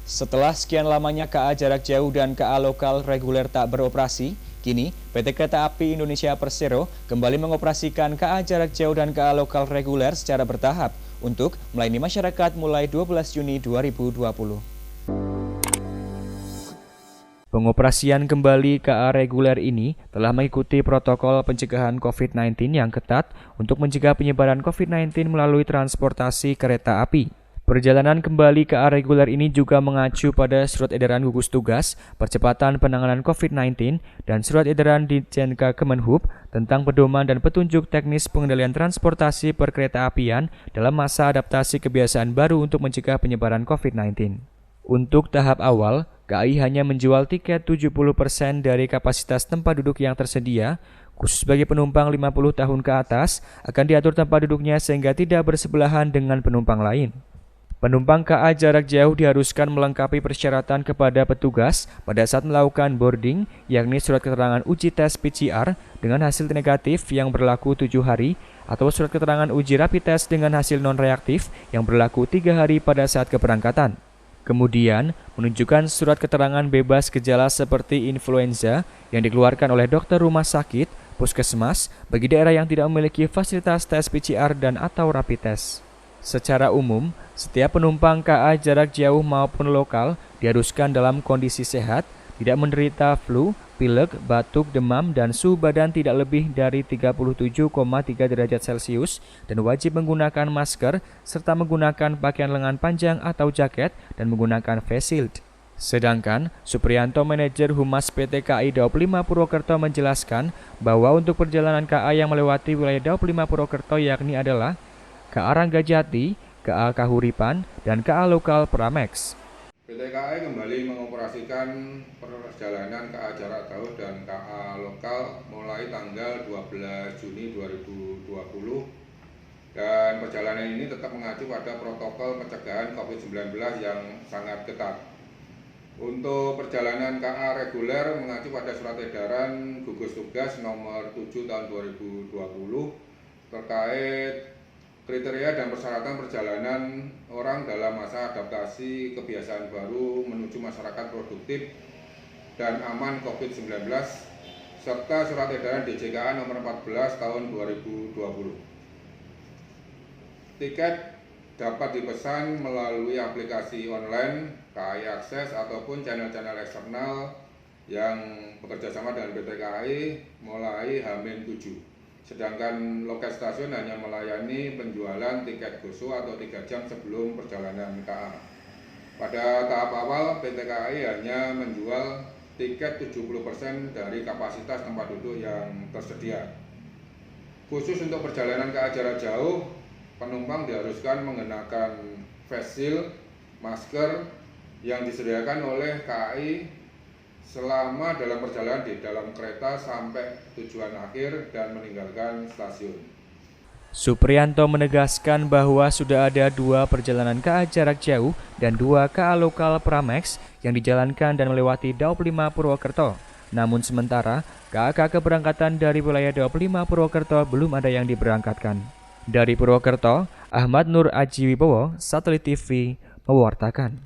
Setelah sekian lamanya KA jarak jauh dan KA lokal reguler tak beroperasi, kini PT Kereta Api Indonesia Persero kembali mengoperasikan KA jarak jauh dan KA lokal reguler secara bertahap untuk melayani masyarakat mulai 12 Juni 2020. Pengoperasian kembali KA reguler ini telah mengikuti protokol pencegahan COVID-19 yang ketat untuk mencegah penyebaran COVID-19 melalui transportasi kereta api. Perjalanan kembali KA reguler ini juga mengacu pada Surat Edaran Gugus Tugas Percepatan Penanganan COVID-19 dan Surat Edaran Ditjen Kemenhub tentang pedoman dan petunjuk teknis pengendalian transportasi perkeretaapian dalam masa adaptasi kebiasaan baru untuk mencegah penyebaran COVID-19. Untuk tahap awal, KAI hanya menjual tiket 70% dari kapasitas tempat duduk yang tersedia, khusus bagi penumpang 50 tahun ke atas akan diatur tempat duduknya sehingga tidak bersebelahan dengan penumpang lain. Penumpang KA jarak jauh diharuskan melengkapi persyaratan kepada petugas pada saat melakukan boarding, yakni surat keterangan uji tes PCR dengan hasil negatif yang berlaku 7 hari atau surat keterangan uji rapid test dengan hasil non-reaktif yang berlaku 3 hari pada saat keberangkatan. Kemudian, menunjukkan surat keterangan bebas gejala seperti influenza yang dikeluarkan oleh dokter rumah sakit, puskesmas, bagi daerah yang tidak memiliki fasilitas tes PCR dan atau rapid test. Secara umum, setiap penumpang KA jarak jauh maupun lokal diharuskan dalam kondisi sehat, tidak menderita flu, pilek, batuk, demam, dan suhu badan tidak lebih dari 37,3 derajat Celcius dan wajib menggunakan masker serta menggunakan pakaian lengan panjang atau jaket dan menggunakan face shield. Sedangkan, Supriyanto, manajer Humas PT KAI Daop 5 Purwokerto menjelaskan bahwa untuk perjalanan KA yang melewati wilayah Daop 5 Purwokerto yakni adalah KA Ranggajati, KA Kahuripan, dan KA lokal Pramex. PT KAI kembali mengoperasikan perjalanan KA jarak jauh dan KA lokal mulai tanggal 12 Juni 2020 dan perjalanan ini tetap mengacu pada protokol pencegahan COVID-19 yang sangat ketat. Untuk perjalanan KA reguler mengacu pada Surat Edaran Gugus Tugas nomor 7 tahun 2020 terkait kriteria dan persyaratan perjalanan orang dalam masa adaptasi kebiasaan baru menuju masyarakat produktif dan aman COVID-19 serta Surat Edaran DJKA nomor 14 tahun 2020. Tiket dapat dipesan melalui aplikasi online KAI Akses ataupun channel-channel eksternal yang bekerjasama dengan PT KAI mulai H-7. Sedangkan loket stasiun hanya melayani penjualan tiket GoSo atau 3 jam sebelum perjalanan KA. Pada tahap awal, PT KAI hanya menjual tiket 70% dari kapasitas tempat duduk yang tersedia. Khusus untuk perjalanan KA jarak jauh, penumpang diharuskan mengenakan face shield, masker yang disediakan oleh KAI selama dalam perjalanan di dalam kereta sampai tujuan akhir dan meninggalkan stasiun. Supriyanto menegaskan bahwa sudah ada 2 perjalanan KA jarak jauh dan 2 KA lokal Pramex yang dijalankan dan melewati Daop 5 Purwokerto. Namun sementara, KA keberangkatan dari wilayah Daop 5 Purwokerto belum ada yang diberangkatkan. Dari Purwokerto, Ahmad Nur Aji Wibowo, Satelit TV, mewartakan.